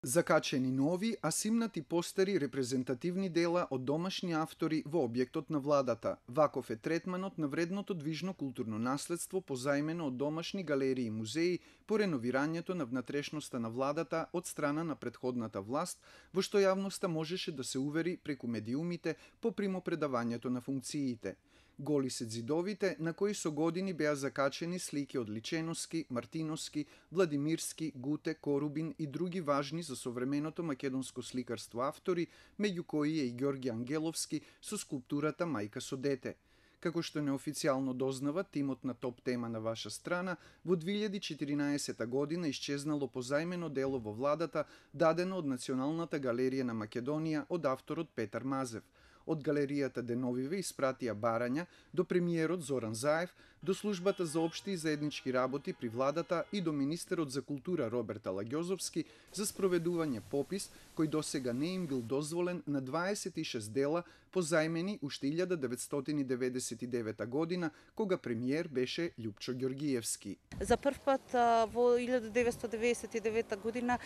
Закачени нови, а симнати постери репрезентативни дела од домашни автори во објектот на владата. Ваков е третманот на вредното движно културно наследство позајмено од домашни галерии и музеи по реновирањето на внатрешноста на владата од страна на претходната власт, во што јавноста можеше да се увери преку медиумите по примопредавањето на функциите. Голи се ѕидовите на кои со години беа закачени слики од Личеновски, Мартиновски, Владимирски, Гуте, Корубин и други важни за современото македонско сликарство автори, меѓу кои е и Ѓорги Ангеловски со скулптурата Мајка со дете. Како што неофицијално дознава тимот на Топ Тема на ваша страна, во 2014 година исчезнало позајмено дело во владата, дадено од Националната галерија на Македонија од авторот Петар Мазев. Од галеријата Деновиве испратија барања до премиерот Зоран Заев, до службата за општи и заеднички работи при владата и до министерот за култура Роберт Алагјозовски за спроведување попис кој досега не им бил дозволен на 26 дела позајмени уште 1999 година, кога премиер беше Љупчо Ѓоргиевски. За прв пат во 1999 година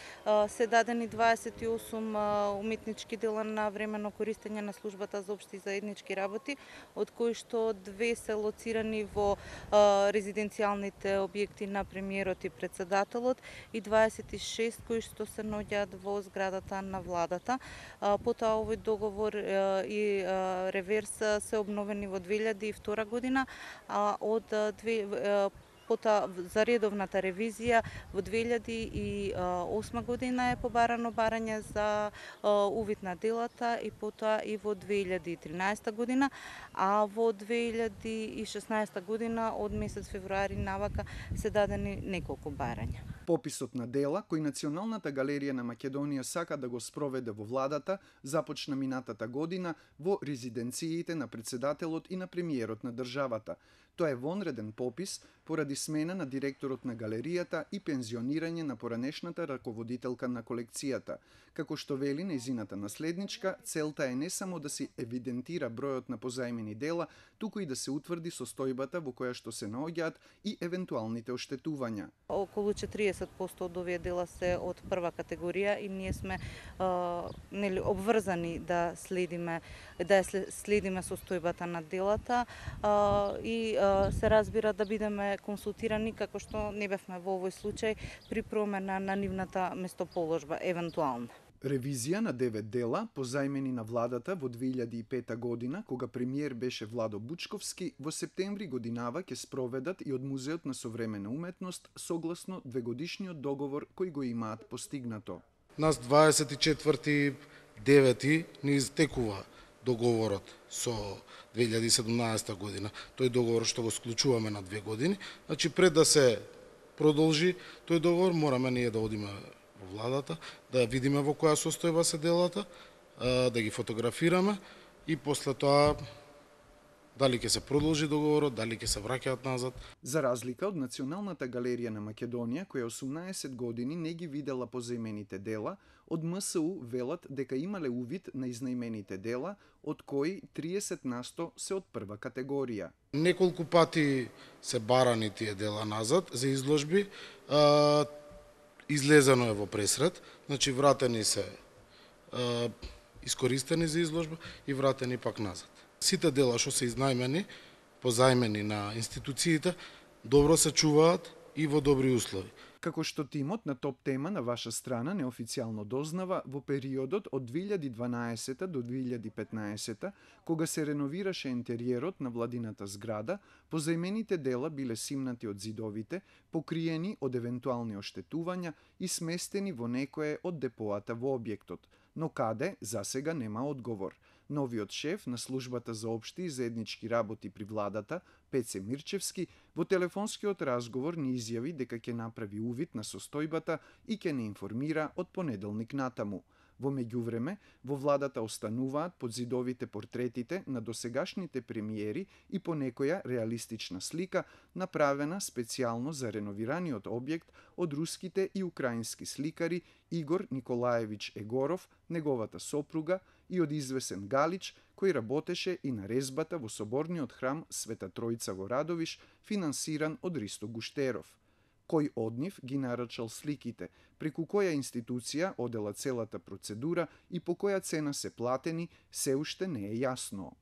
се дадени 28 уметнички дела на временно користење на службата за општи и заеднички работи, од кои што 2 се лоцирани во резиденцијалните објекти на премиерот и председателот и 26 кои што се наоѓаат во зградата на владата. Потоа овој договор и реверс се обновени во 2002 година, а од потоа за редовната ревизија во 2008 година е побарано барање за увид на делата и потоа и во 2013 година, а во 2016 година од месец февруари навака се дадени неколку барања. Пописот на дела, кој Националната галерија на Македонија сака да го спроведе во владата, започна минатата година во резиденциите на председателот и на премиерот на државата. Тоа е вонреден попис поради смена на директорот на галеријата и пензионирање на поранешната раководителка на колекцијата. Како што вели нејзината наследничка, целта е не само да се евидентира бројот на позајмени дела, туку и да се утврди состојбата во која што се наоѓаат и евентуалните оштетувања. Околу 40% од овие дела се од прва категорија и ние сме обврзани да следиме состојбата на делата и се разбира да бидеме консултирани како што не бевме во овој случај при промена на нивната местоположба евентуално. Ревизија на 9 дела, позајмени на владата во 2005 година, кога премиер беше Владо Бучковски, во септември годинава ќе спроведат и од Музеот на современа уметност согласно двегодишниот договор кој го имаат постигнато. Нас 24.9. ни изтекува договорот со 2017 година. Тој договор што го склучуваме на 2 години. Значи пред да се продолжи тој договор мораме ние да одиме во владата, да видиме во која состојба се делата, да ги фотографираме и после тоа дали ќе се продолжи договорот, дали ќе се враќаат назад. За разлика од Националната галерија на Македонија, која 18 години не ги видела позајмените дела, од МСУ велат дека имале увид на изнајмените дела, од кои 30% се од прва категорија. Неколку пати се барани тие дела назад за изложби, излезено е во пресред, значи вратени се искористени за изложба и вратени пак назад. Сите дела што се изнајмени, позајмени на институциите, добро се чуваат и во добри услови. Како што тимот на Топ Тема на ваша страна неофицијално дознава, во периодот од 2012 до 2015, кога се реновираше интериерот на владината зграда, позајмените дела биле симнати од ѕидовите, покриени од евентуални оштетувања и сместени во некое од депоата во објектот. Но каде, засега нема одговор. Новиот шеф на службата за општи и заеднички работи при владата, Пеце Мирчевски, во телефонскиот разговор ни изјави дека ќе направи увид на состојбата и ќе не информира од понеделник натаму. Во меѓувреме, во владата остануваат под ѕидовите портретите на досегашните премиери и по некоја реалистична слика направена специјално за реновираниот објект од руските и украински сликари Игор Николаевич Егоров, неговата сопруга, и од извесен Галич, кој работеше и на резбата во соборниот храм Света Тројца во Радовиш, финансиран од Ристо Гуштеров. Кој од нив ги нарачал сликите, преку која институција одела целата процедура и по која цена се платени, се уште не е јасно.